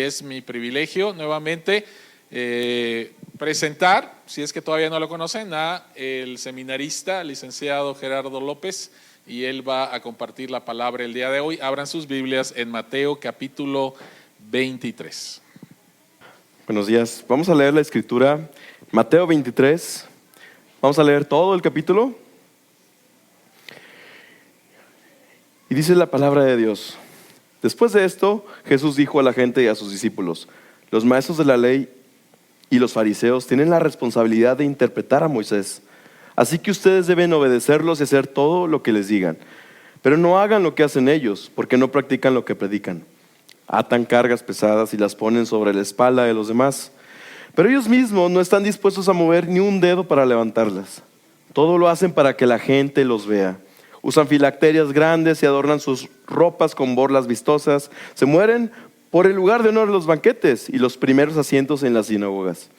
es mi privilegio nuevamente presentar, si es que todavía no lo conocen, a el seminarista, licenciado Gerardo López, y él va a compartir la palabra el día de hoy. Abran sus Biblias en Mateo capítulo 23. Buenos días. Vamos a leer la escritura, Mateo 23. Vamos a leer todo el capítulo. Y dice la palabra de Dios: después de esto, Jesús dijo a la gente y a sus discípulos: los maestros de la ley y los fariseos tienen la responsabilidad de interpretar a Moisés. Así que ustedes deben obedecerlos y hacer todo lo que les digan. Pero no hagan lo que hacen ellos, porque no practican lo que predican. Atan cargas pesadas y las ponen sobre la espalda de los demás, pero ellos mismos no están dispuestos a mover ni un dedo para levantarlas. Todo lo hacen para que la gente los vea. Usan filacterias grandes y adornan sus ropas con borlas vistosas. Se mueren por el lugar de honor de los banquetes y los primeros asientos en las sinagogas.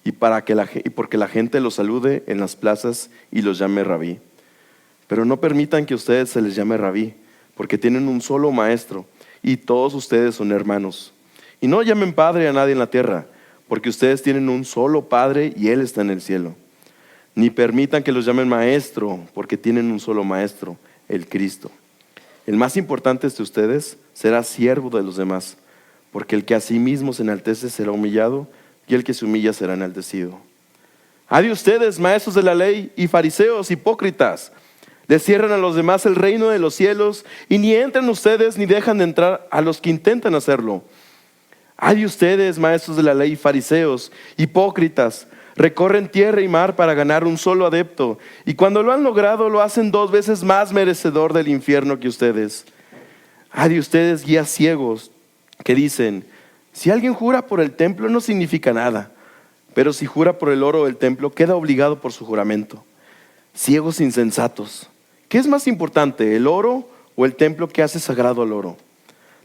Y porque la gente los salude en las plazas y los llame rabí. Pero no permitan que ustedes se les llame rabí, porque tienen un solo maestro y todos ustedes son hermanos. Y no llamen padre a nadie en la tierra, porque ustedes tienen un solo Padre y Él está en el cielo. Ni permitan que los llamen maestro, porque tienen un solo maestro, el Cristo. El más importante de ustedes será siervo de los demás, porque el que a sí mismo se enaltece será humillado, y el que se humilla será enaltecido. ¡Ay de ustedes, maestros de la ley y fariseos hipócritas! Les cierran a los demás el reino de los cielos, y ni entran ustedes ni dejan de entrar a los que intentan hacerlo. ¡Ay de ustedes, maestros de la ley y fariseos hipócritas! Recorren tierra y mar para ganar un solo adepto, y cuando lo han logrado lo hacen 2 veces más merecedor del infierno que ustedes. ¡Ay de ustedes, guías ciegos, que dicen: si alguien jura por el templo no significa nada, pero si jura por el oro del templo queda obligado por su juramento! Ciegos insensatos, ¿qué es más importante, el oro o el templo que hace sagrado al oro?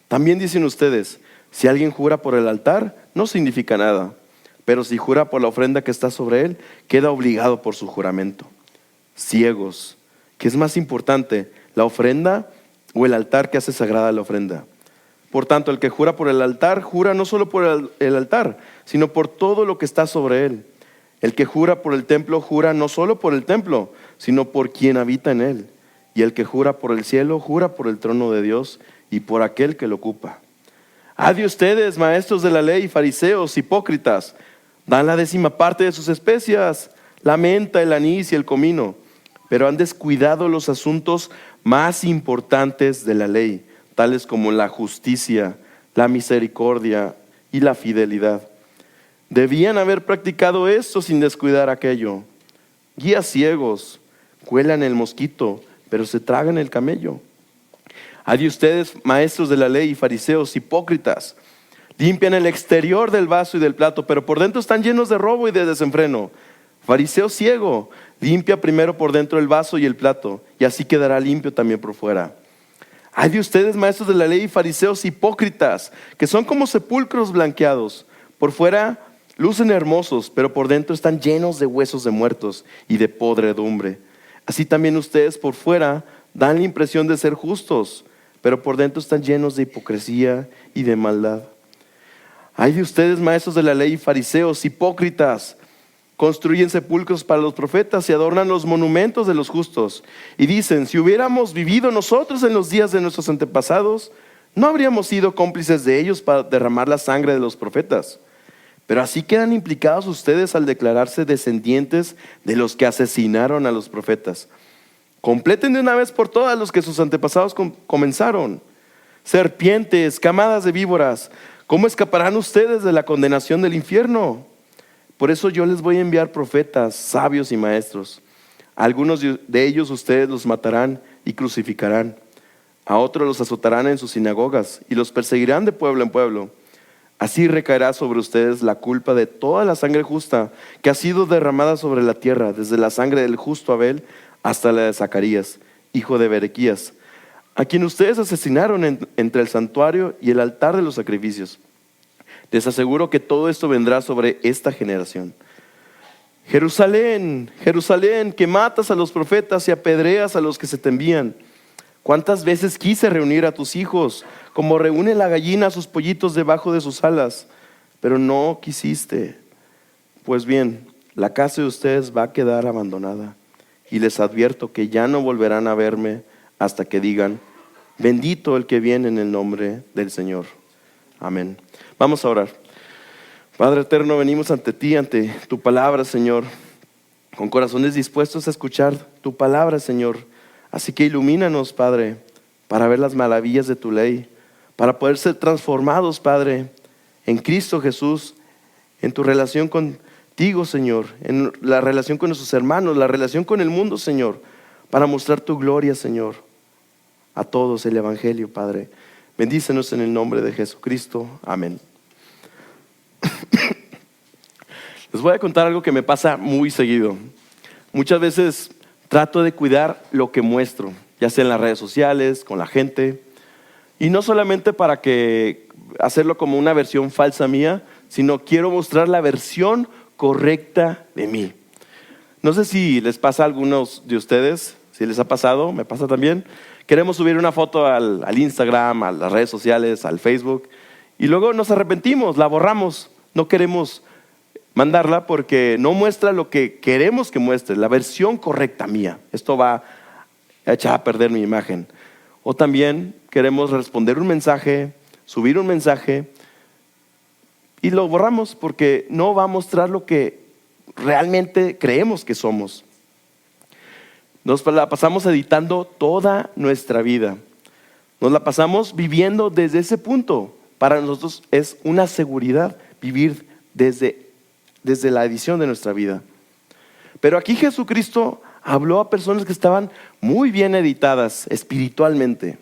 También dicen ustedes: si alguien jura por el altar no significa nada, pero si jura por la ofrenda que está sobre él queda obligado por su juramento. Ciegos, ¿qué es más importante, la ofrenda o el altar que hace sagrada la ofrenda? Por tanto, el que jura por el altar, jura no solo por el altar, sino por todo lo que está sobre él. El que jura por el templo, jura no solo por el templo, sino por quien habita en él. Y el que jura por el cielo, jura por el trono de Dios y por aquel que lo ocupa. ¡Ay de ustedes, maestros de la ley, fariseos, hipócritas! Dan la 10ª parte de sus especias, la menta, el anís y el comino, pero han descuidado los asuntos más importantes de la ley, tales como la justicia, la misericordia y la fidelidad. Debían haber practicado esto sin descuidar aquello. Guías ciegos, cuelan el mosquito, pero se tragan el camello. Ay de ustedes, maestros de la ley y fariseos hipócritas, limpian el exterior del vaso y del plato, pero por dentro están llenos de robo y de desenfreno. Fariseo ciego, limpia primero por dentro el vaso y el plato, y así quedará limpio también por fuera. Ay de ustedes, maestros de la ley y fariseos hipócritas, que son como sepulcros blanqueados. Por fuera lucen hermosos, pero por dentro están llenos de huesos de muertos y de podredumbre. Así también ustedes por fuera dan la impresión de ser justos, pero por dentro están llenos de hipocresía y de maldad. Ay de ustedes, maestros de la ley y fariseos hipócritas, construyen sepulcros para los profetas y adornan los monumentos de los justos. Y dicen: si hubiéramos vivido nosotros en los días de nuestros antepasados, no habríamos sido cómplices de ellos para derramar la sangre de los profetas. Pero así quedan implicados ustedes al declararse descendientes de los que asesinaron a los profetas. Completen de una vez por todas los que sus antepasados comenzaron. Serpientes, camadas de víboras, ¿cómo escaparán ustedes de la condenación del infierno? Por eso yo les voy a enviar profetas, sabios y maestros. Algunos de ellos ustedes los matarán y crucificarán. A otros los azotarán en sus sinagogas y los perseguirán de pueblo en pueblo. Así recaerá sobre ustedes la culpa de toda la sangre justa que ha sido derramada sobre la tierra, desde la sangre del justo Abel hasta la de Zacarías, hijo de Berequías, a quien ustedes asesinaron entre el santuario y el altar de los sacrificios. Les aseguro que todo esto vendrá sobre esta generación. Jerusalén, Jerusalén, que matas a los profetas y apedreas a los que se te envían. ¿Cuántas veces quise reunir a tus hijos, como reúne la gallina a sus pollitos debajo de sus alas? Pero no quisiste. Pues bien, la casa de ustedes va a quedar abandonada. Y les advierto que ya no volverán a verme hasta que digan: bendito el que viene en el nombre del Señor. Amén. Vamos a orar. Padre eterno, venimos ante ti, ante tu palabra, Señor, con corazones dispuestos a escuchar tu palabra, Señor. Así que ilumínanos, Padre, para ver las maravillas de tu ley, para poder ser transformados, Padre, en Cristo Jesús, en tu relación contigo, Señor, en la relación con nuestros hermanos, la relación con el mundo, Señor, para mostrar tu gloria, Señor, a todos el Evangelio, Padre. Bendícenos en el nombre de Jesucristo. Amén. Les voy a contar algo que me pasa muy seguido. Muchas veces trato de cuidar lo que muestro, ya sea en las redes sociales, con la gente, y no solamente para que hacerlo como una versión falsa mía, sino quiero mostrar la versión correcta de mí. No sé si les pasa a algunos de ustedes, si les ha pasado, me pasa también. Queremos subir una foto al Instagram, a las redes sociales, al Facebook, y luego nos arrepentimos, la borramos. No queremos mandarla porque no muestra lo que queremos que muestre, la versión correcta mía. Esto va a echar a perder mi imagen. O también queremos responder un mensaje, subir un mensaje, y lo borramos porque no va a mostrar lo que realmente creemos que somos. Nos la pasamos editando toda nuestra vida. Nos la pasamos viviendo desde ese punto. Para nosotros es una seguridad vivir desde la edición de nuestra vida. Pero aquí Jesucristo habló a personas que estaban muy bien editadas espiritualmente.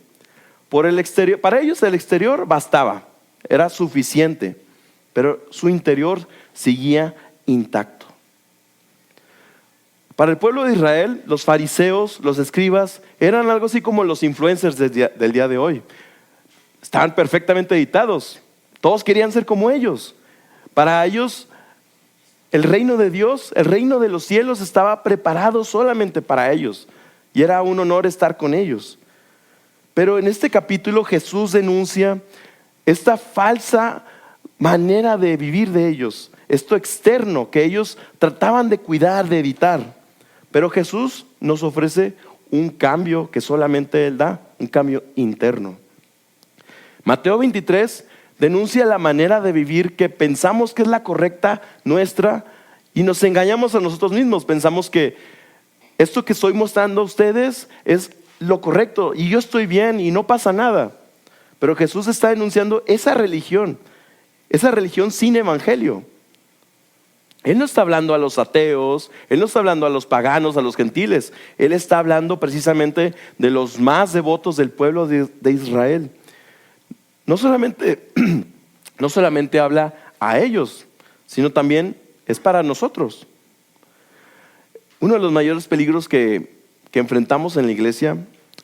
Por el exterior, para ellos el exterior bastaba, era suficiente, pero su interior seguía intacto. Para el pueblo de Israel, los fariseos, los escribas, eran algo así como los influencers del día de hoy. Estaban perfectamente editados, todos querían ser como ellos. Para ellos, el reino de Dios, el reino de los cielos estaba preparado solamente para ellos, y era un honor estar con ellos. Pero en este capítulo Jesús denuncia esta falsa manera de vivir de ellos, esto externo que ellos trataban de cuidar, de evitar. Pero Jesús nos ofrece un cambio que solamente Él da, un cambio interno. Mateo 23 denuncia la manera de vivir que pensamos que es la correcta nuestra y nos engañamos a nosotros mismos. Pensamos que esto que estoy mostrando a ustedes es lo correcto y yo estoy bien y no pasa nada. Pero Jesús está denunciando esa religión sin evangelio. Él no está hablando a los ateos, Él no está hablando a los paganos, a los gentiles. Él está hablando precisamente de los más devotos del pueblo de Israel. No solamente habla a ellos, sino también es para nosotros. Uno de los mayores peligros que enfrentamos en la iglesia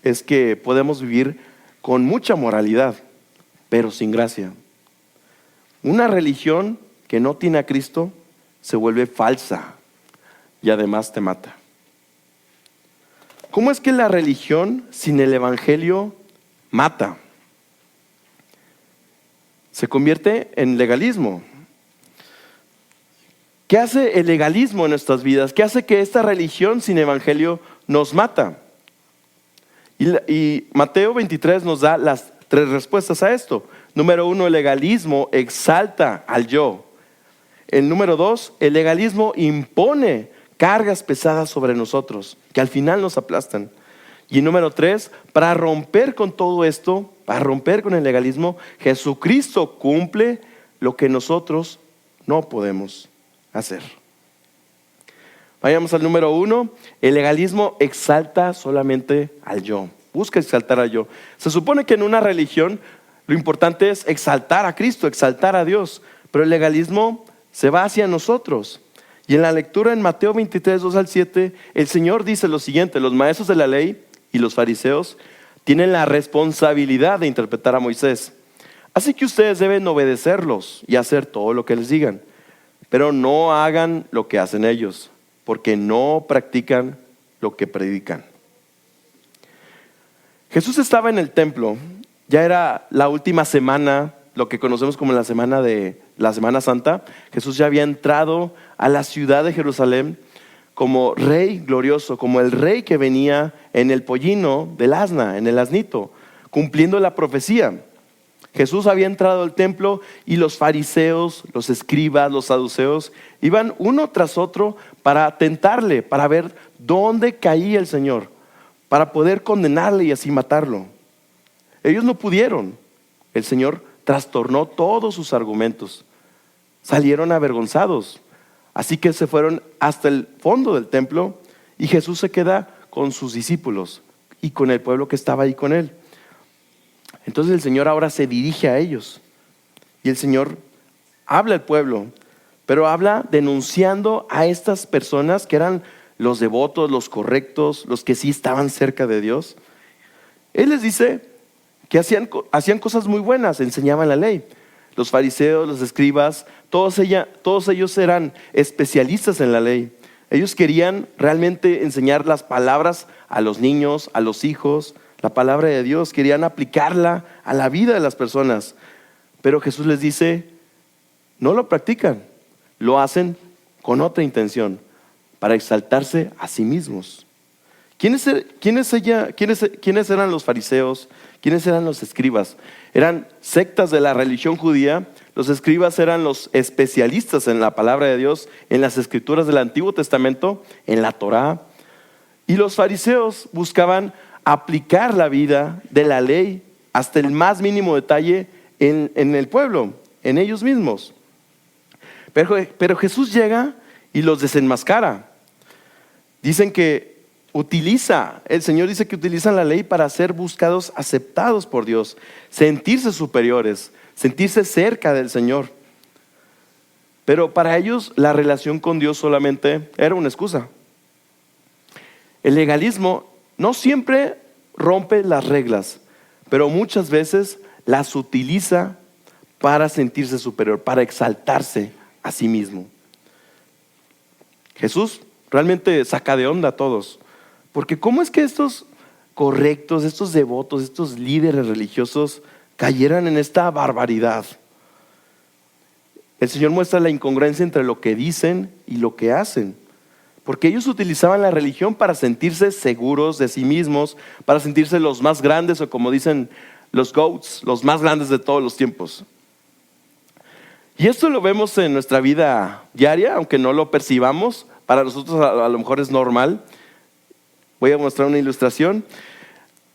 es que podemos vivir con mucha moralidad, pero sin gracia. Una religión que no tiene a Cristo se vuelve falsa y además te mata. ¿Cómo es que la religión sin el evangelio mata? Se convierte en legalismo. ¿Qué hace el legalismo en nuestras vidas? ¿Qué hace que esta religión sin evangelio nos mata? Y Mateo 23 nos da las 3 respuestas a esto. Número 1, el legalismo exalta al yo. El número 2, el legalismo impone cargas pesadas sobre nosotros, que al final nos aplastan. Y número 3, para romper con todo esto, para romper con el legalismo, Jesucristo cumple lo que nosotros no podemos hacer. Vayamos al número 1, el legalismo exalta solamente al yo, busca exaltar al yo. Se supone que en una religión lo importante es exaltar a Cristo, exaltar a Dios, pero el legalismo se va hacia nosotros. Y en la lectura en Mateo 23, 2 al 7, el Señor dice lo siguiente: los maestros de la ley y los fariseos tienen la responsabilidad de interpretar a Moisés. Así que ustedes deben obedecerlos y hacer todo lo que les digan. Pero no hagan lo que hacen ellos, porque no practican lo que predican. Jesús estaba en el templo, ya era la última semana, lo que conocemos como la Semana Santa. Jesús ya había entrado a la ciudad de Jerusalén como rey glorioso, como el rey que venía en el pollino del asna, en el asnito, cumpliendo la profecía. Jesús había entrado al templo y los fariseos, los escribas, los saduceos iban uno tras otro para tentarle, para ver dónde caía el Señor, para poder condenarle y así matarlo. Ellos no pudieron. El Señor trastornó todos sus argumentos. Salieron avergonzados. Así que se fueron hasta el fondo del templo y Jesús se queda con sus discípulos y con el pueblo que estaba ahí con él. Entonces el Señor ahora se dirige a ellos y el Señor habla al pueblo, pero habla denunciando a estas personas que eran los devotos, los correctos, los que sí estaban cerca de Dios. Él les dice que hacían cosas muy buenas, enseñaban la ley. Los fariseos, los escribas, todos ellos eran especialistas en la ley. Ellos querían realmente enseñar las palabras a los niños, a los hijos, la palabra de Dios, querían aplicarla a la vida de las personas. Pero Jesús les dice, no lo practican, lo hacen con otra intención, para exaltarse a sí mismos. ¿Quiénes eran los fariseos? ¿Quiénes eran los escribas? Eran sectas de la religión judía. Los escribas eran los especialistas en la palabra de Dios, en las escrituras del Antiguo Testamento, en la Torá. Y los fariseos buscaban aplicar la vida de la ley hasta el más mínimo detalle en el pueblo, en ellos mismos. Pero Jesús llega y los desenmascara. Dicen que el Señor dice que utilizan la ley para ser buscados, aceptados por Dios, sentirse superiores, sentirse cerca del Señor. Pero para ellos la relación con Dios solamente era una excusa. El legalismo no siempre rompe las reglas, pero muchas veces las utiliza para sentirse superior, para exaltarse a sí mismo. Jesús realmente saca de onda a todos, porque ¿cómo es que estos correctos, estos devotos, estos líderes religiosos cayeran en esta barbaridad? El Señor muestra la incongruencia entre lo que dicen y lo que hacen, porque ellos utilizaban la religión para sentirse seguros de sí mismos, para sentirse los más grandes, o como dicen los GOATs, los más grandes de todos los tiempos. Y esto lo vemos en nuestra vida diaria, aunque no lo percibamos. Para nosotros a lo mejor es normal. Voy a mostrar una ilustración.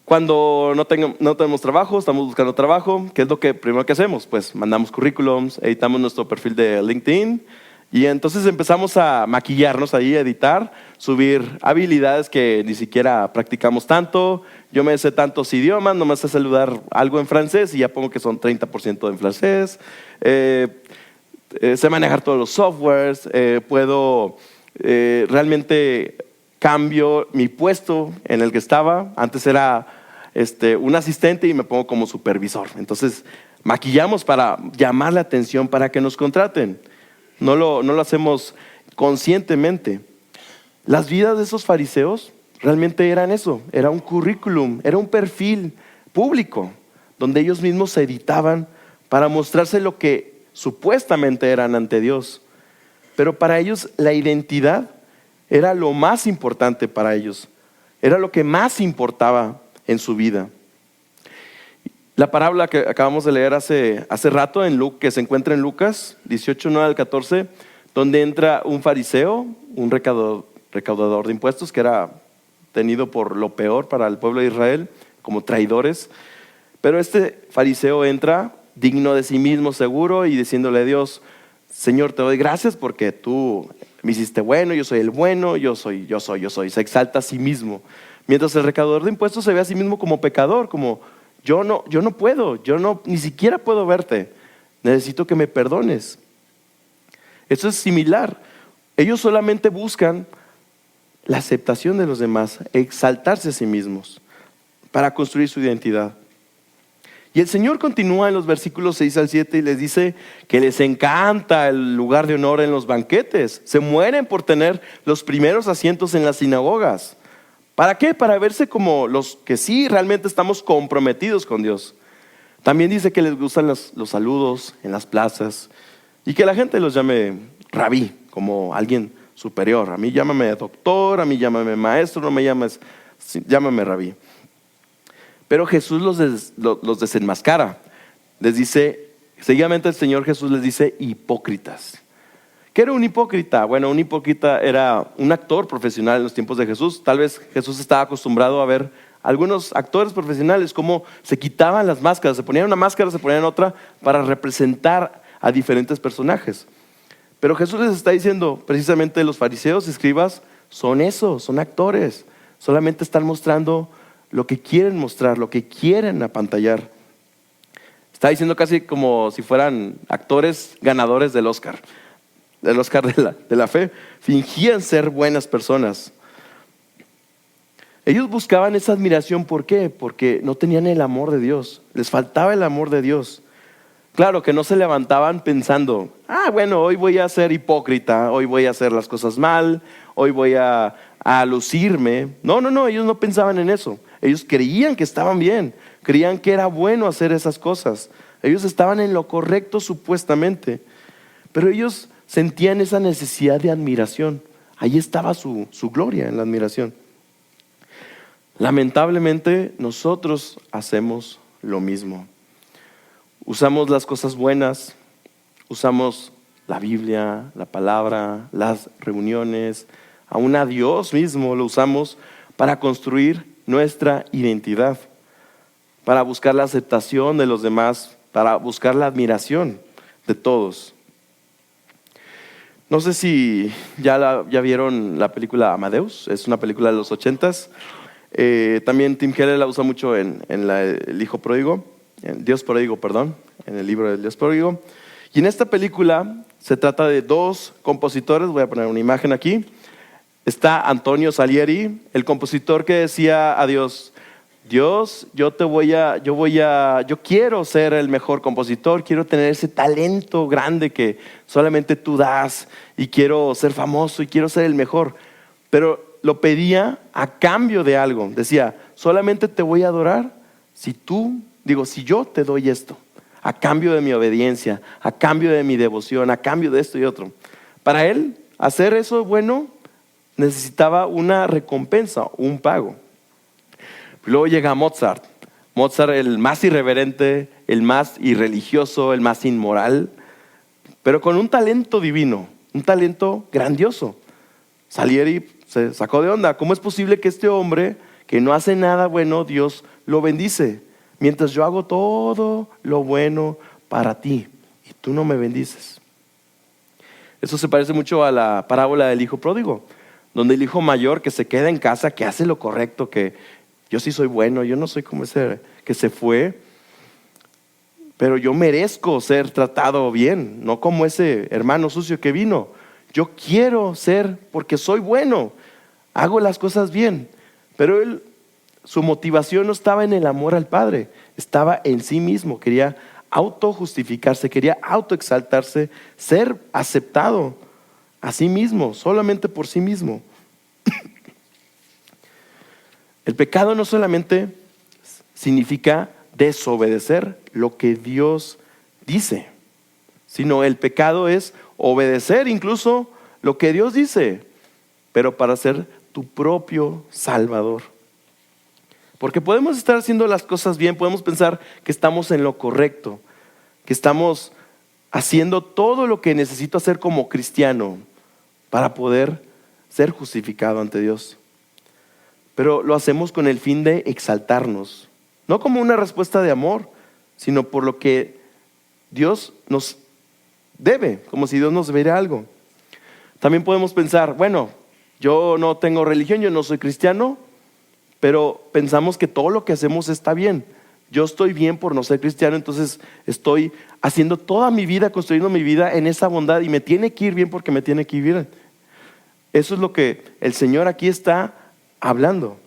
Cuando no tenemos trabajo, estamos buscando trabajo, ¿qué es lo primero que hacemos? Pues mandamos currículums, editamos nuestro perfil de LinkedIn y entonces empezamos a maquillarnos ahí, a editar, subir habilidades que ni siquiera practicamos tanto. Yo me sé tantos idiomas, nomás sé saludar algo en francés y ya pongo que son 30% en francés. Sé manejar todos los softwares, puedo realmente cambio mi puesto en el que estaba. Antes era un asistente y me pongo como supervisor. Entonces maquillamos para llamar la atención, para que nos contraten. No lo hacemos conscientemente. Las vidas de esos fariseos realmente eran eso, era un currículum, era un perfil público donde ellos mismos se editaban para mostrarse lo que supuestamente eran ante Dios. Pero para ellos la identidad era lo más importante para ellos, era lo que más importaba en su vida. La parábola que acabamos de leer hace rato, que se encuentra en Lucas 18, 9 al 14, donde entra un fariseo, un recaudador de impuestos, que era tenido por lo peor para el pueblo de Israel, como traidores. Pero este fariseo entra digno de sí mismo, seguro, y diciéndole a Dios: Señor, te doy gracias porque tú me hiciste bueno, yo soy el bueno, yo soy. Se exalta a sí mismo. Mientras el recaudador de impuestos se ve a sí mismo como pecador, como yo no puedo, ni siquiera puedo verte, necesito que me perdones. Eso es similar. Ellos solamente buscan la aceptación de los demás, exaltarse a sí mismos para construir su identidad. Y el Señor continúa en los versículos 6 al 7 y les dice que les encanta el lugar de honor en los banquetes. Se mueren por tener los primeros asientos en las sinagogas, ¿Para qué? Para verse como los que sí realmente estamos comprometidos con Dios. También dice que les gustan los saludos en las plazas y que la gente los llame rabí, como alguien superior. A mí llámame doctor, a mí llámame maestro, no me llames, llámame rabí. Pero Jesús los desenmascara. Les dice, seguidamente el Señor Jesús les dice hipócritas. ¿Qué era un hipócrita? Bueno, un hipócrita era un actor profesional en los tiempos de Jesús. Tal vez Jesús estaba acostumbrado a ver algunos actores profesionales cómo se quitaban las máscaras, se ponían una máscara, se ponían otra para representar a diferentes personajes. Pero Jesús les está diciendo, precisamente los fariseos y escribas son eso, son actores. Solamente están mostrando lo que quieren mostrar, lo que quieren apantallar. Está diciendo casi como si fueran actores ganadores del Oscar de la fe. Fingían ser buenas personas. Ellos buscaban esa admiración, ¿por qué? Porque no tenían el amor de Dios, les faltaba el amor de Dios. Claro que no se levantaban pensando, bueno, hoy voy a ser hipócrita, hoy voy a hacer las cosas mal, hoy voy a lucirme. No, ellos no pensaban en eso. Ellos creían que estaban bien, creían que era bueno hacer esas cosas. Ellos estaban en lo correcto supuestamente, pero ellos sentían esa necesidad de admiración. Ahí estaba su gloria, en la admiración. Lamentablemente nosotros hacemos lo mismo. Usamos las cosas buenas, usamos la Biblia, la palabra, las reuniones, aún a Dios mismo lo usamos para construir nuestra identidad, para buscar la aceptación de los demás, para buscar la admiración de todos. No sé si ya vieron la película Amadeus, es una película de los 80s. También Tim Keller la usa mucho en el Hijo Pródigo, Dios Pródigo, perdón, en el libro del Dios Pródigo. Y en esta película se trata de dos compositores, voy a poner una imagen aquí. Está Antonio Salieri, el compositor que decía a Dios, Dios, yo quiero ser el mejor compositor, quiero tener ese talento grande que solamente tú das y quiero ser famoso y quiero ser el mejor. Pero lo pedía a cambio de algo. Decía, solamente te voy a adorar si yo te doy esto, a cambio de mi obediencia, a cambio de mi devoción, a cambio de esto y otro. Para él, hacer eso bueno necesitaba una recompensa, un pago. Luego llega Mozart, el más irreverente, el más irreligioso, el más inmoral, pero con un talento divino, un talento grandioso. Salieri se sacó de onda. ¿Cómo es posible que este hombre que no hace nada bueno, Dios lo bendice? Mientras yo hago todo lo bueno para ti y tú no me bendices. Eso se parece mucho a la parábola del hijo pródigo, donde el hijo mayor que se queda en casa, que hace lo correcto, que yo sí soy bueno, yo no soy como ese que se fue, pero yo merezco ser tratado bien, no como ese hermano sucio que vino. Yo quiero ser porque soy bueno, hago las cosas bien, pero su motivación no estaba en el amor al Padre, estaba en sí mismo, quería autojustificarse, quería autoexaltarse, ser aceptado a sí mismo, solamente por sí mismo. El pecado no solamente significa desobedecer lo que Dios dice, sino el pecado es obedecer incluso lo que Dios dice, pero para ser tu propio Salvador. Porque podemos estar haciendo las cosas bien, podemos pensar que estamos en lo correcto, que estamos haciendo todo lo que necesito hacer como cristiano para poder ser justificado ante Dios. Pero lo hacemos con el fin de exaltarnos, no como una respuesta de amor, sino por lo que Dios nos debe, como si Dios nos debiera algo. También podemos pensar, bueno, yo no tengo religión, yo no soy cristiano, pero pensamos que todo lo que hacemos está bien. Yo estoy bien por no ser cristiano, entonces estoy haciendo toda mi vida, construyendo mi vida en esa bondad y me tiene que ir bien porque me tiene que ir bien. Eso es lo que el Señor aquí está hablando.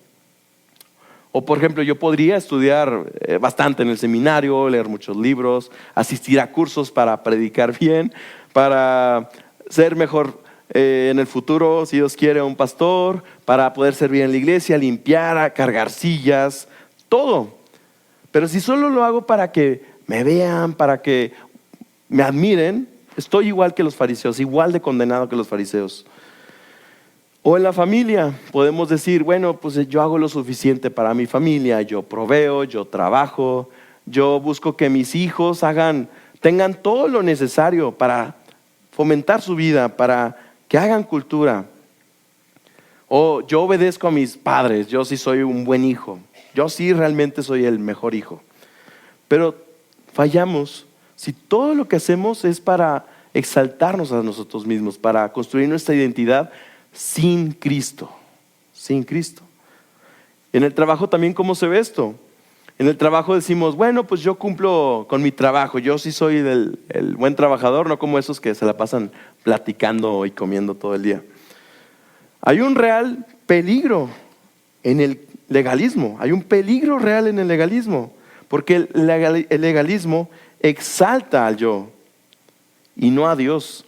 O por ejemplo, yo podría estudiar bastante en el seminario, leer muchos libros, asistir a cursos para predicar bien, para ser mejor en el futuro, si Dios quiere, un pastor, para poder servir en la iglesia, limpiar, cargar sillas, todo. Pero si solo lo hago para que me vean, para que me admiren, estoy igual que los fariseos, igual de condenado que los fariseos. O en la familia podemos decir, bueno, pues yo hago lo suficiente para mi familia, yo proveo, yo trabajo, yo busco que mis hijos tengan todo lo necesario para fomentar su vida, para que hagan cultura. O yo obedezco a mis padres, yo sí soy un buen hijo, yo sí realmente soy el mejor hijo. Pero fallamos si todo lo que hacemos es para exaltarnos a nosotros mismos, para construir nuestra identidad sin Cristo, sin Cristo. En el trabajo también, ¿cómo se ve esto? En el trabajo decimos, bueno, pues yo cumplo con mi trabajo, yo sí soy el buen trabajador, no como esos que se la pasan platicando y comiendo todo el día. Hay un real peligro en el legalismo, hay un peligro real en el legalismo, porque el legalismo exalta al yo y no a Dios.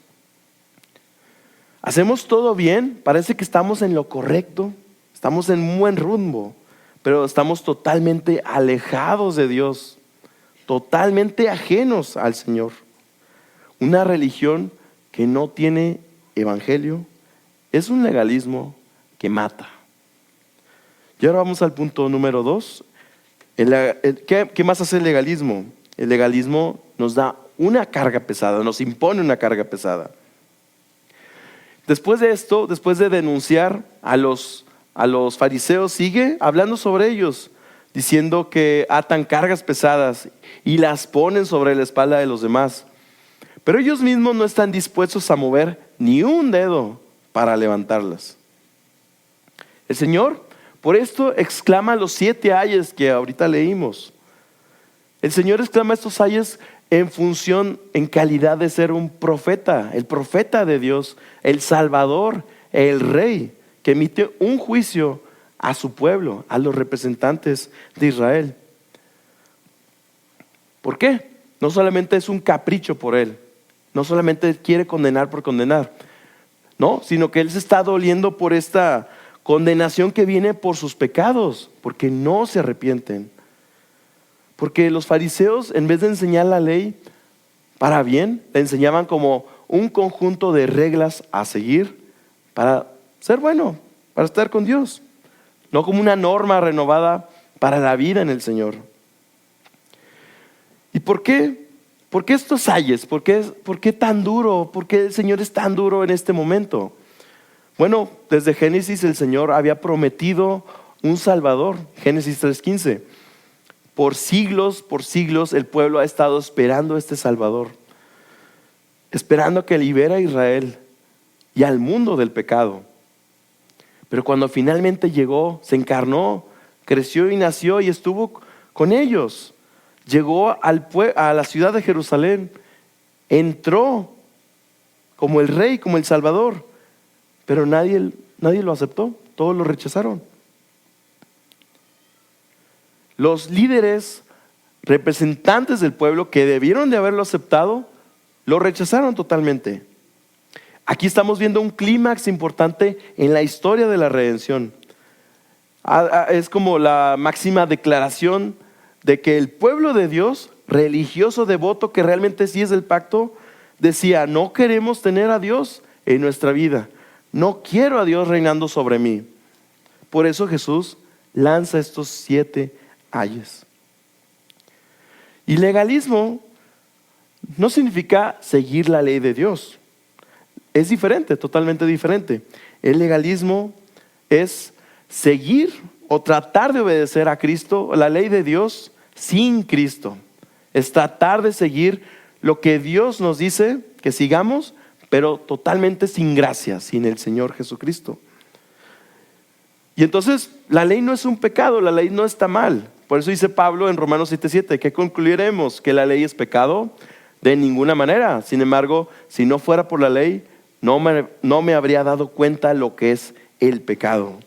Hacemos todo bien, parece que estamos en lo correcto, estamos en un buen rumbo, pero estamos totalmente alejados de Dios, totalmente ajenos al Señor. Una religión que no tiene evangelio es un legalismo que mata. Y ahora vamos al punto número 2. ¿Qué más hace el legalismo? El legalismo nos da una carga pesada, nos impone una carga pesada. Después de esto, después de denunciar a los fariseos, sigue hablando sobre ellos, diciendo que atan cargas pesadas y las ponen sobre la espalda de los demás. Pero ellos mismos no están dispuestos a mover ni un dedo para levantarlas. El Señor, por esto, exclama los 7 ayes que ahorita leímos. El Señor exclama estos ayes en función, en calidad de ser un profeta, el profeta de Dios, el Salvador, el Rey, que emite un juicio a su pueblo, a los representantes de Israel. ¿Por qué? No solamente es un capricho por Él, no solamente quiere condenar por condenar, no, sino que Él se está doliendo por esta condenación que viene por sus pecados, porque no se arrepienten. Porque los fariseos, en vez de enseñar la ley para bien, le enseñaban como un conjunto de reglas a seguir para ser bueno, para estar con Dios, no como una norma renovada para la vida en el Señor. ¿Y por qué? ¿Por qué estos ayes? ¿Por qué tan duro? ¿Por qué el Señor es tan duro en este momento? Bueno, desde Génesis el Señor había prometido un Salvador, Génesis 3:15. Por siglos el pueblo ha estado esperando a este Salvador, esperando que libere a Israel y al mundo del pecado. Pero cuando finalmente llegó, se encarnó, creció y nació y estuvo con ellos. Llegó a la ciudad de Jerusalén, entró como el Rey, como el Salvador, pero nadie lo aceptó, todos lo rechazaron. Los líderes, representantes del pueblo que debieron de haberlo aceptado, lo rechazaron totalmente. Aquí estamos viendo un clímax importante en la historia de la redención. Es como la máxima declaración de que el pueblo de Dios, religioso, devoto, que realmente sí es del pacto, decía: no queremos tener a Dios en nuestra vida, no quiero a Dios reinando sobre mí. Por eso Jesús lanza estos 7 ayes. Y legalismo no significa seguir la ley de Dios. Es diferente, totalmente diferente. El legalismo es seguir o tratar de obedecer a Cristo, la ley de Dios, sin Cristo. Es tratar de seguir lo que Dios nos dice que sigamos, pero totalmente sin gracia, sin el Señor Jesucristo. Y entonces la ley no es un pecado, la ley no está mal. Por eso dice Pablo en Romanos 7:7, ¿qué concluiremos? ¿Que la ley es pecado? De ninguna manera. Sin embargo, si no fuera por la ley, no me habría dado cuenta lo que es el pecado.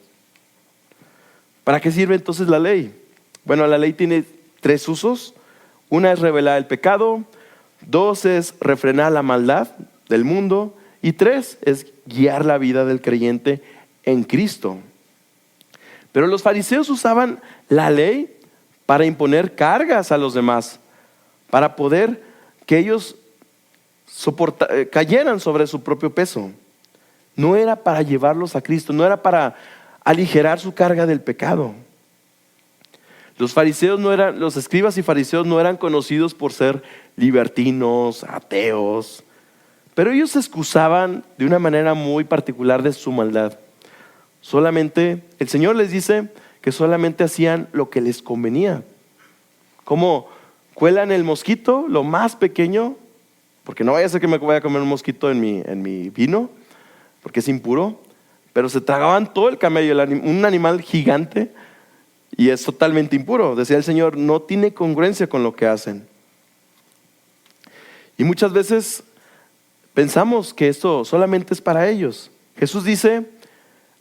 ¿Para qué sirve entonces la ley? Bueno, la ley tiene 3 usos. Una es revelar el pecado, 2 es refrenar la maldad del mundo, Y 3 es guiar la vida del creyente en Cristo. Pero los fariseos usaban la ley para imponer cargas a los demás, para poder que ellos cayeran sobre su propio peso. No era para llevarlos a Cristo, no era para aligerar su carga del pecado. Los escribas y fariseos no eran conocidos por ser libertinos, ateos, pero ellos se excusaban de una manera muy particular de su maldad. Solamente, el Señor les dice que solamente hacían lo que les convenía. Como cuelan el mosquito, lo más pequeño, porque no vaya a ser que me vaya a comer un mosquito en mi vino, porque es impuro, pero se tragaban todo el camello, un animal gigante, y es totalmente impuro. Decía el Señor, no tiene congruencia con lo que hacen. Y muchas veces pensamos que esto solamente es para ellos. Jesús dice,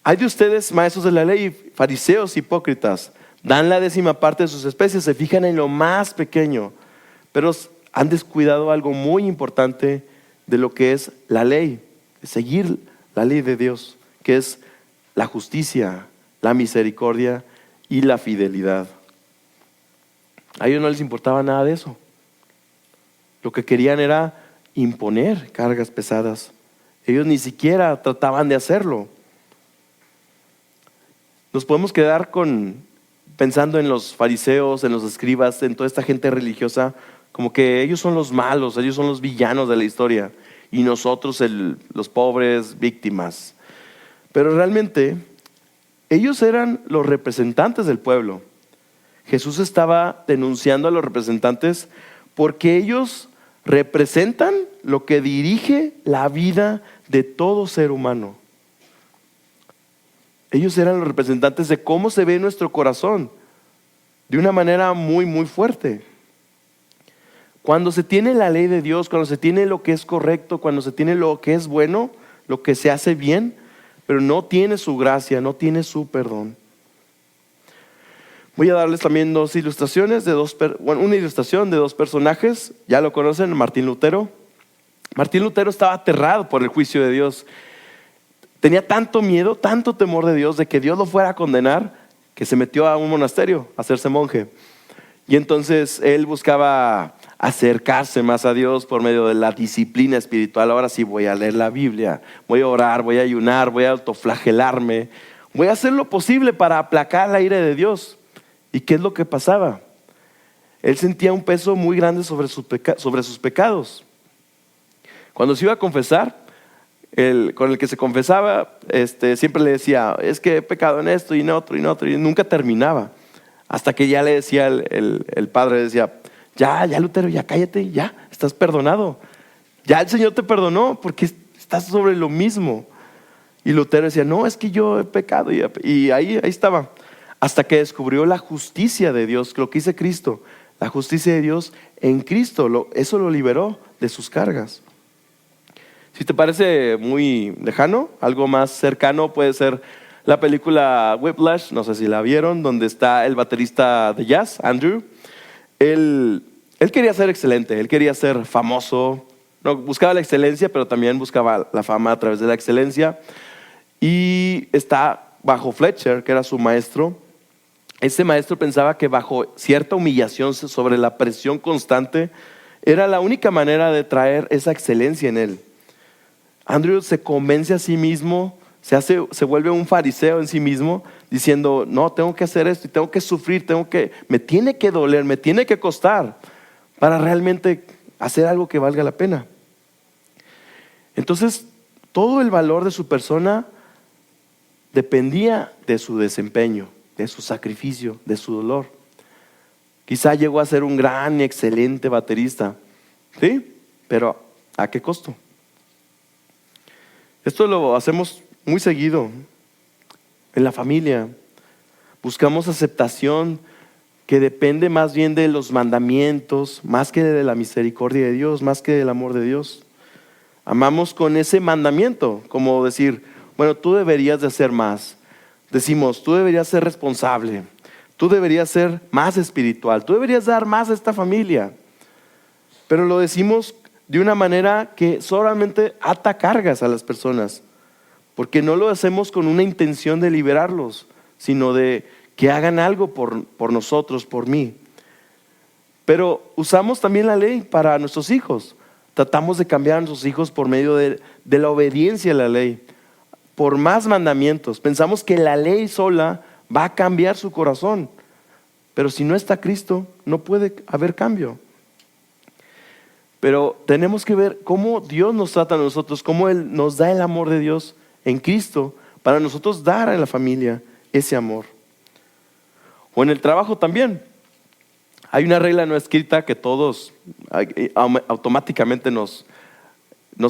hay de ustedes, maestros de la ley, fariseos hipócritas, dan la 10ª parte de sus especies, se fijan en lo más pequeño, pero han descuidado algo muy importante de lo que es la ley, seguir la ley de Dios, que es la justicia, la misericordia y la fidelidad. A ellos no les importaba nada de eso. Lo que querían era imponer cargas pesadas. Ellos ni siquiera trataban de hacerlo. Nos podemos quedar pensando en los fariseos, en los escribas, en toda esta gente religiosa, como que ellos son los malos, ellos son los villanos de la historia y nosotros los pobres víctimas. Pero realmente ellos eran los representantes del pueblo. Jesús estaba denunciando a los representantes porque ellos representan lo que dirige la vida de todo ser humano. Ellos eran los representantes de cómo se ve nuestro corazón de una manera muy, muy fuerte. Cuando se tiene la ley de Dios, cuando se tiene lo que es correcto, cuando se tiene lo que es bueno, lo que se hace bien, pero no tiene su gracia, no tiene su perdón. Voy a darles también dos ilustraciones una ilustración de dos personajes. Ya lo conocen, Martín Lutero. Martín Lutero estaba aterrado por el juicio de Dios. Tenía tanto miedo, tanto temor de Dios, de que Dios lo fuera a condenar, que se metió a un monasterio a hacerse monje. Y entonces él buscaba acercarse más a Dios por medio de la disciplina espiritual. Ahora sí voy a leer la Biblia, voy a orar, voy a ayunar, voy a autoflagelarme, voy a hacer lo posible para aplacar la ira de Dios. ¿Y qué es lo que pasaba? Él sentía un peso muy grande sobre sus pecados. Cuando se iba a confesar, con el que se confesaba, siempre le decía, es que he pecado en esto y en otro, y nunca terminaba. Hasta que ya le decía el padre, le decía, ya Lutero, ya cállate, ya, estás perdonado. Ya el Señor te perdonó porque estás sobre lo mismo. Y Lutero decía, no, es que yo he pecado. Y ahí estaba. Hasta que descubrió la justicia de Dios, lo que dice Cristo. La justicia de Dios en Cristo, eso lo liberó de sus cargas. Si te parece muy lejano, algo más cercano puede ser la película Whiplash, no sé si la vieron, donde está el baterista de jazz, Andrew. Él quería ser excelente, él quería ser famoso, no, buscaba la excelencia, pero también buscaba la fama a través de la excelencia. Y está bajo Fletcher, que era su maestro. Ese maestro pensaba que bajo cierta humillación, sobre la presión constante, era la única manera de traer esa excelencia en él. Andrew se convence a sí mismo, se vuelve un fariseo en sí mismo, diciendo, no, tengo que hacer esto y tengo que sufrir, me tiene que doler, me tiene que costar para realmente hacer algo que valga la pena. Entonces, todo el valor de su persona dependía de su desempeño, de su sacrificio, de su dolor. Quizá llegó a ser un gran y excelente baterista, ¿sí? Pero ¿a qué costo? Esto lo hacemos muy seguido en la familia. Buscamos aceptación que depende más bien de los mandamientos, más que de la misericordia de Dios, más que del amor de Dios. Amamos con ese mandamiento, como decir, bueno, tú deberías de hacer más. Decimos, tú deberías ser responsable, tú deberías ser más espiritual, tú deberías dar más a esta familia. Pero lo decimos de una manera que solamente ata cargas a las personas, porque no lo hacemos con una intención de liberarlos, sino de que hagan algo por nosotros, por mí. Pero usamos también la ley para nuestros hijos. Tratamos de cambiar a nuestros hijos por medio de la obediencia a la ley, por más mandamientos. Pensamos que la ley sola va a cambiar su corazón, pero si no está Cristo, no puede haber cambio. Pero tenemos que ver cómo Dios nos trata a nosotros, cómo Él nos da el amor de Dios en Cristo para nosotros dar a la familia ese amor. O en el trabajo también. Hay una regla no escrita que todos automáticamente nos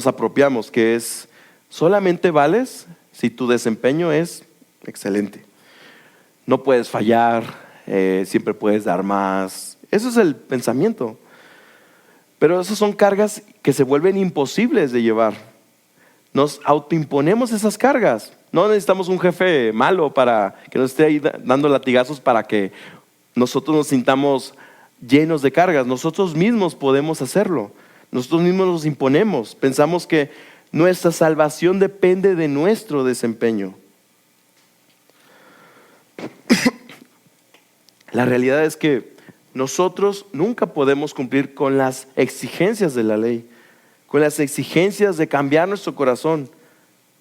apropiamos, que es: solamente vales si tu desempeño es excelente. No puedes fallar, siempre puedes dar más. Ese es el pensamiento. Pero esas son cargas que se vuelven imposibles de llevar. Nos autoimponemos esas cargas. No necesitamos un jefe malo para que nos esté ahí dando latigazos para que nosotros nos sintamos llenos de cargas. Nosotros mismos podemos hacerlo. Nosotros mismos nos imponemos. Pensamos que nuestra salvación depende de nuestro desempeño. La realidad es que nosotros nunca podemos cumplir con las exigencias de la ley, con las exigencias de cambiar nuestro corazón,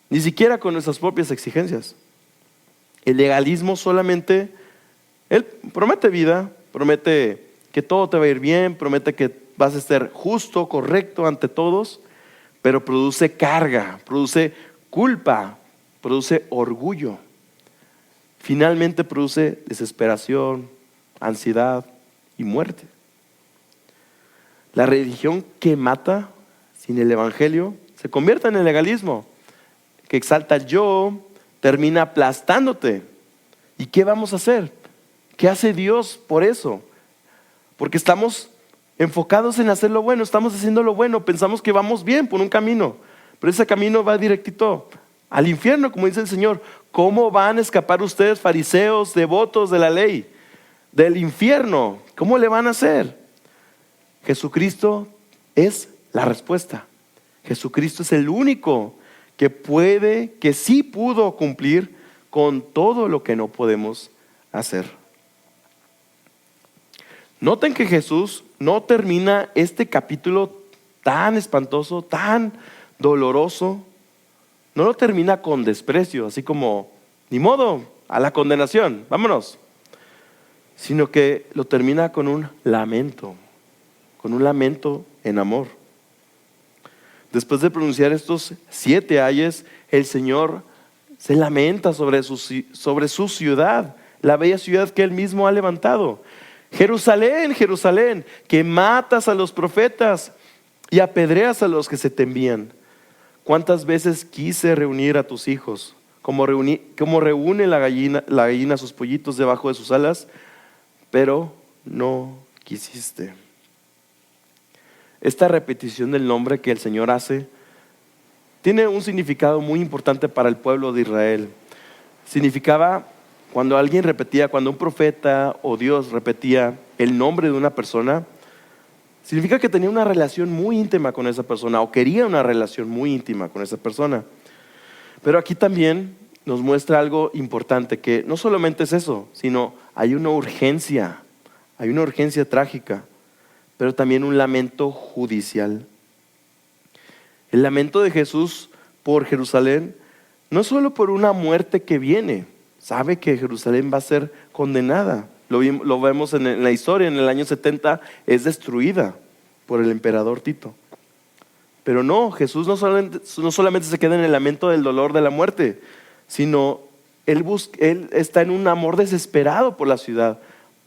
ni siquiera con nuestras propias exigencias. El legalismo solamente, él promete vida, promete que todo te va a ir bien, promete que vas a estar justo, correcto ante todos, pero produce carga, produce culpa, produce orgullo. Finalmente produce desesperación, ansiedad y muerte. La religión que mata sin el evangelio se convierte en el legalismo, que exalta el yo, termina aplastándote. ¿Y qué vamos a hacer? ¿Qué hace Dios por eso? Porque estamos enfocados en hacer lo bueno, estamos haciendo lo bueno, pensamos que vamos bien por un camino, pero ese camino va directito al infierno, como dice el Señor. ¿Cómo van a escapar ustedes, fariseos, devotos de la ley, del infierno? ¿Cómo le van a hacer? Jesucristo es la respuesta. Jesucristo es el único que sí pudo cumplir con todo lo que no podemos hacer. Noten que Jesús no termina este capítulo tan espantoso, tan doloroso, no lo termina con desprecio, así como, ni modo, a la condenación, vámonos. Sino que lo termina con un lamento en amor. Después de pronunciar estos 7 ayes, el Señor se lamenta sobre su ciudad, la bella ciudad que Él mismo ha levantado. Jerusalén, Jerusalén, que matas a los profetas y apedreas a los que se te envían. ¿Cuántas veces quise reunir a tus hijos, como reúne la gallina sus pollitos debajo de sus alas? Pero no quisiste. Esta repetición del nombre que el Señor hace tiene un significado muy importante para el pueblo de Israel. Significaba cuando alguien repetía, cuando un profeta o Dios repetía el nombre de una persona, significa que tenía una relación muy íntima con esa persona o quería una relación muy íntima con esa persona. Pero aquí también nos muestra algo importante, que no solamente es eso, sino hay una urgencia trágica, pero también un lamento judicial. El lamento de Jesús por Jerusalén no es solo por una muerte que viene. Sabe que Jerusalén va a ser condenada. Lo vemos en la historia, en el año 70 es destruida por el emperador Tito. Pero no, Jesús no solamente se queda en el lamento del dolor de la muerte, sino Él está en un amor desesperado por la ciudad,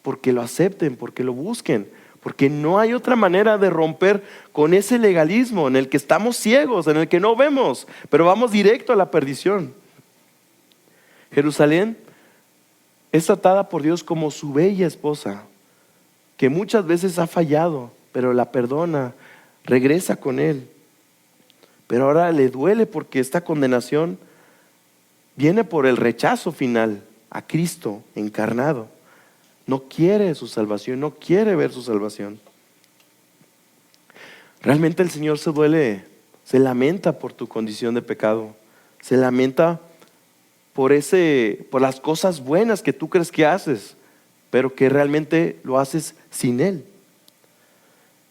porque lo acepten, porque lo busquen, porque no hay otra manera de romper con ese legalismo en el que estamos ciegos, en el que no vemos, pero vamos directo a la perdición. Jerusalén es tratada por Dios como su bella esposa, que muchas veces ha fallado, pero la perdona, regresa con Él. Pero ahora le duele porque esta condenación viene por el rechazo final a Cristo encarnado. No quiere su salvación, no quiere ver su salvación. Realmente el Señor se lamenta por tu condición de pecado. Se lamenta por las cosas buenas que tú crees que haces, pero que realmente lo haces sin Él.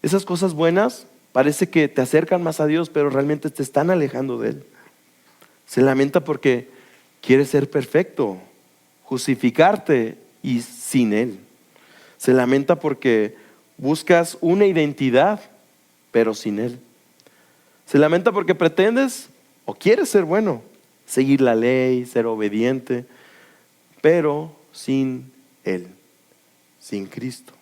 Esas cosas buenas parece que te acercan más a Dios, pero realmente te están alejando de Él. Se lamenta porque quiere ser perfecto, justificarte y sin Él. Se lamenta porque buscas una identidad, pero sin Él. Se lamenta porque pretendes o quieres ser bueno, seguir la ley, ser obediente, pero sin Él, sin Cristo.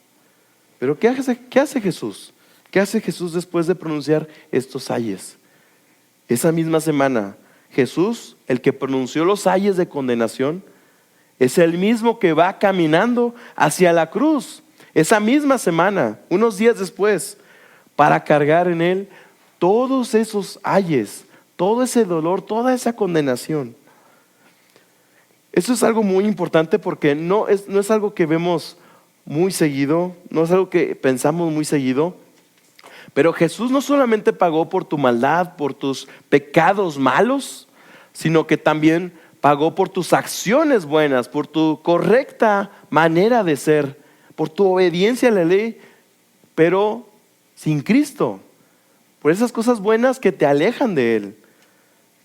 Pero ¿qué hace Jesús? ¿Qué hace Jesús después de pronunciar estos ayes? Esa misma semana, Jesús, el que pronunció los ayes de condenación, es el mismo que va caminando hacia la cruz. Esa misma semana, unos días después, para cargar en Él todos esos ayes, todo ese dolor, toda esa condenación. Eso es algo muy importante porque no es algo que vemos muy seguido, no es algo que pensamos muy seguido. Pero Jesús no solamente pagó por tu maldad, por tus pecados malos, sino que también pagó por tus acciones buenas, por tu correcta manera de ser, por tu obediencia a la ley, pero sin Cristo. Por esas cosas buenas que te alejan de Él,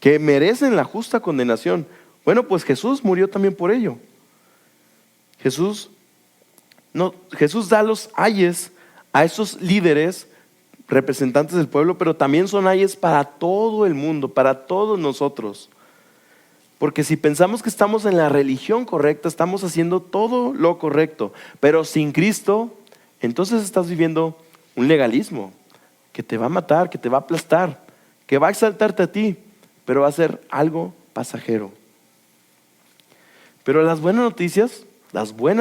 que merecen la justa condenación. Bueno, pues Jesús murió también por ello. Jesús da los ayes a esos líderes, representantes del pueblo, pero también son ayes para todo el mundo, para todos nosotros. Porque si pensamos que estamos en la religión correcta, estamos haciendo todo lo correcto, pero sin Cristo, entonces estás viviendo un legalismo que te va a matar, que te va a aplastar, que va a exaltarte a ti, pero va a ser algo pasajero. Pero las buenas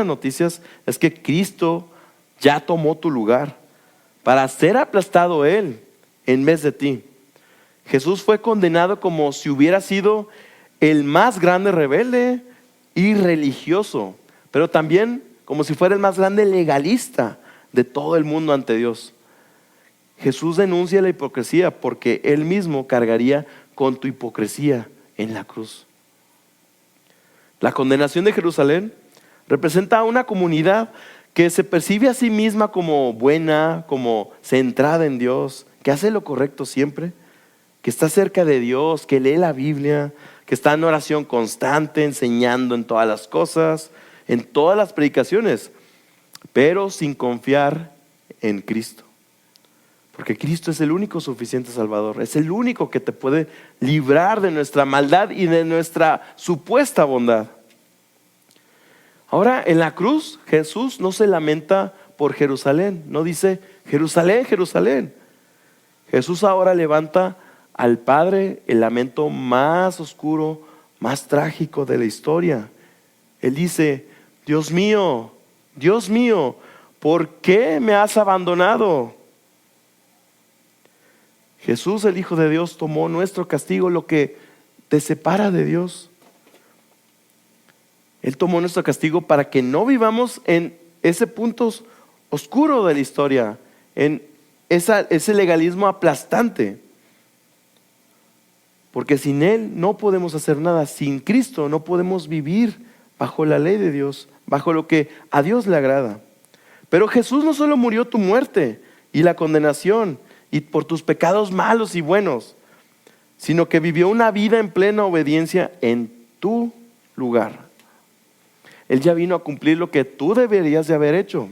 noticias es que Cristo ya tomó tu lugar para ser aplastado Él en vez de ti. Jesús fue condenado como si hubiera sido el más grande rebelde y religioso, pero también como si fuera el más grande legalista de todo el mundo ante Dios. Jesús denuncia la hipocresía porque Él mismo cargaría con tu hipocresía en la cruz. La condenación de Jerusalén representa a una comunidad que se percibe a sí misma como buena, como centrada en Dios, que hace lo correcto siempre, que está cerca de Dios, que lee la Biblia, que está en oración constante, enseñando en todas las cosas, en todas las predicaciones, pero sin confiar en Cristo. Porque Cristo es el único suficiente Salvador, es el único que te puede librar de nuestra maldad y de nuestra supuesta bondad. Ahora, en la cruz, Jesús no se lamenta por Jerusalén, no dice Jerusalén, Jerusalén. Jesús ahora levanta al Padre el lamento más oscuro, más trágico de la historia. Él dice: Dios mío, ¿por qué me has abandonado? Jesús, el Hijo de Dios, tomó nuestro castigo, lo que te separa de Dios. Él tomó nuestro castigo para que no vivamos en ese punto oscuro de la historia, en ese legalismo aplastante. Porque sin Él no podemos hacer nada, sin Cristo no podemos vivir bajo la ley de Dios, bajo lo que a Dios le agrada. Pero Jesús no solo murió tu muerte y la condenación y por tus pecados malos y buenos, sino que vivió una vida en plena obediencia en tu lugar. Él ya vino a cumplir lo que tú deberías de haber hecho.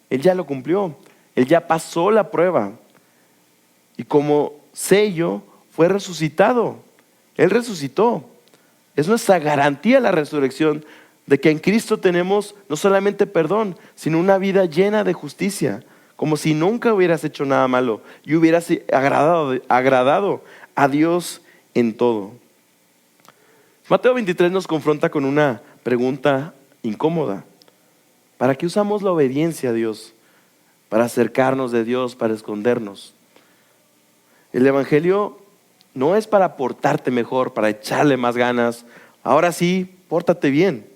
Él ya lo cumplió. Él ya pasó la prueba. Y como sello fue resucitado. Él resucitó. Es nuestra garantía la resurrección de que en Cristo tenemos no solamente perdón, sino una vida llena de justicia. Como si nunca hubieras hecho nada malo y hubieras agradado a Dios en todo. Mateo 23 nos confronta con una pregunta incómoda. ¿Para qué usamos la obediencia a Dios? Para acercarnos de Dios, para escondernos. El Evangelio no es para portarte mejor, para echarle más ganas. Ahora sí, pórtate bien.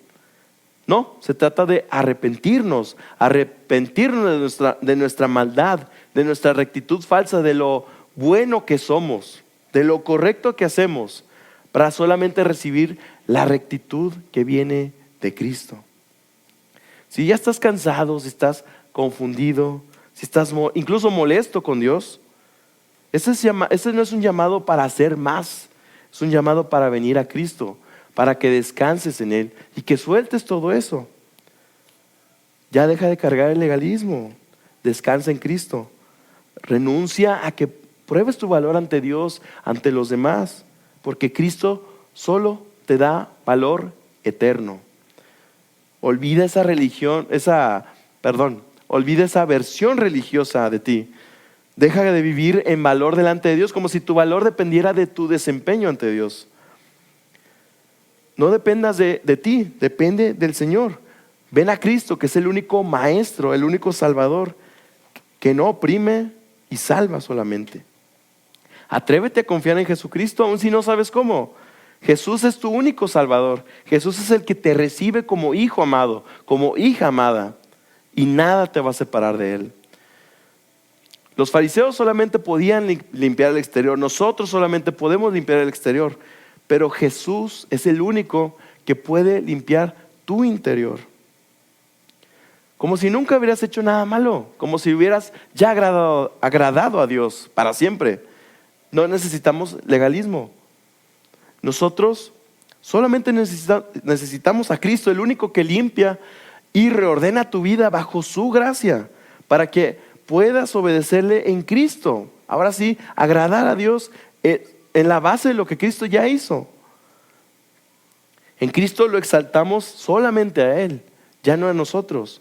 No, se trata de arrepentirnos de nuestra maldad, de nuestra rectitud falsa, de lo bueno que somos, de lo correcto que hacemos, para solamente recibir la rectitud que viene de Cristo. Si ya estás cansado, si estás confundido, si estás incluso molesto con Dios, ese no es un llamado para hacer más, es un llamado para venir a Cristo, para que descanses en Él y que sueltes todo eso. Ya deja de cargar el legalismo, descansa en Cristo, renuncia a que pruebes tu valor ante Dios, ante los demás, porque Cristo solo te da valor eterno. Olvida esa olvida esa versión religiosa de ti. Deja de vivir en valor delante de Dios como si tu valor dependiera de tu desempeño ante Dios. No dependas de ti, depende del Señor. Ven a Cristo, que es el único maestro, el único salvador, que no oprime y salva solamente. Atrévete a confiar en Jesucristo, aun si no sabes cómo. Jesús es tu único salvador. Jesús es el que te recibe como hijo amado, como hija amada, y nada te va a separar de Él. Los fariseos solamente podían limpiar el exterior, nosotros solamente podemos limpiar el exterior, pero Jesús es el único que puede limpiar tu interior. Como si nunca hubieras hecho nada malo, como si hubieras ya agradado a Dios para siempre. No necesitamos legalismo. Nosotros solamente necesitamos a Cristo, el único que limpia y reordena tu vida bajo su gracia, para que puedas obedecerle en Cristo. Ahora sí, agradar a Dios en la base de lo que Cristo ya hizo. En Cristo lo exaltamos solamente a Él, ya no a nosotros.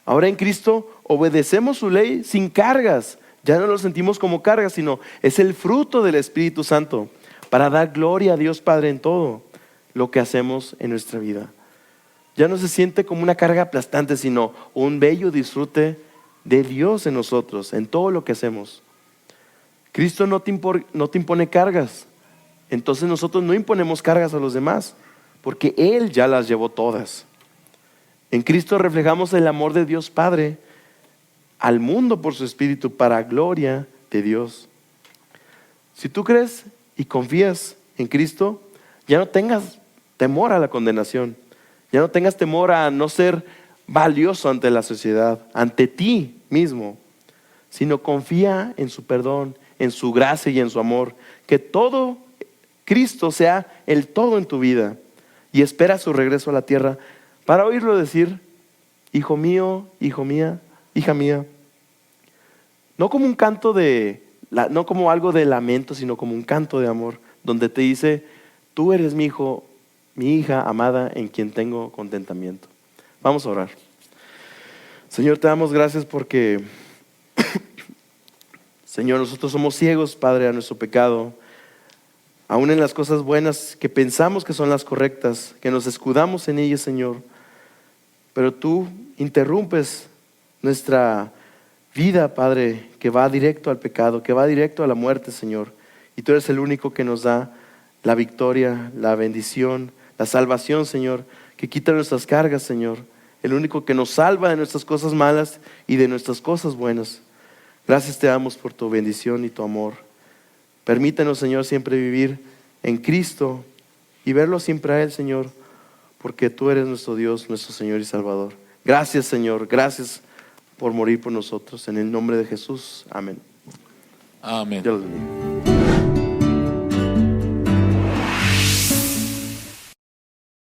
Ahora en Cristo obedecemos su ley sin cargas. Ya no lo sentimos como cargas, sino es el fruto del Espíritu Santo para dar gloria a Dios Padre en todo lo que hacemos en nuestra vida. Ya no se siente como una carga aplastante, sino un bello disfrute de Dios en nosotros, en todo lo que hacemos. Cristo no te impone cargas, entonces nosotros no imponemos cargas a los demás, porque Él ya las llevó todas. En Cristo reflejamos el amor de Dios Padre al mundo por su Espíritu para gloria de Dios. Si tú crees y confías en Cristo, ya no tengas temor a la condenación, ya no tengas temor a no ser valioso ante la sociedad, ante ti mismo, sino confía en su perdón, en su gracia y en su amor, que todo Cristo sea el todo en tu vida, y espera su regreso a la tierra para oírlo decir: hijo mío, hijo mía, hija mía. No como un canto no como algo de lamento, sino como un canto de amor, donde te dice: tú eres mi hijo, mi hija amada, en quien tengo contentamiento. Vamos a orar. Señor, te damos gracias porque Señor, nosotros somos ciegos, Padre, a nuestro pecado, aún en las cosas buenas que pensamos que son las correctas, que nos escudamos en ellas, Señor. Pero tú interrumpes nuestra vida, Padre, que va directo al pecado, que va directo a la muerte, Señor. Y tú eres el único que nos da la victoria, la bendición, la salvación, Señor, que quita nuestras cargas, Señor. El único que nos salva de nuestras cosas malas y de nuestras cosas buenas. Gracias te damos por tu bendición y tu amor. Permítanos, Señor, siempre vivir en Cristo y verlo siempre a Él, Señor, porque tú eres nuestro Dios, nuestro Señor y Salvador. Gracias, Señor, gracias por morir por nosotros. En el nombre de Jesús, amén. Amén. Dios los bendiga.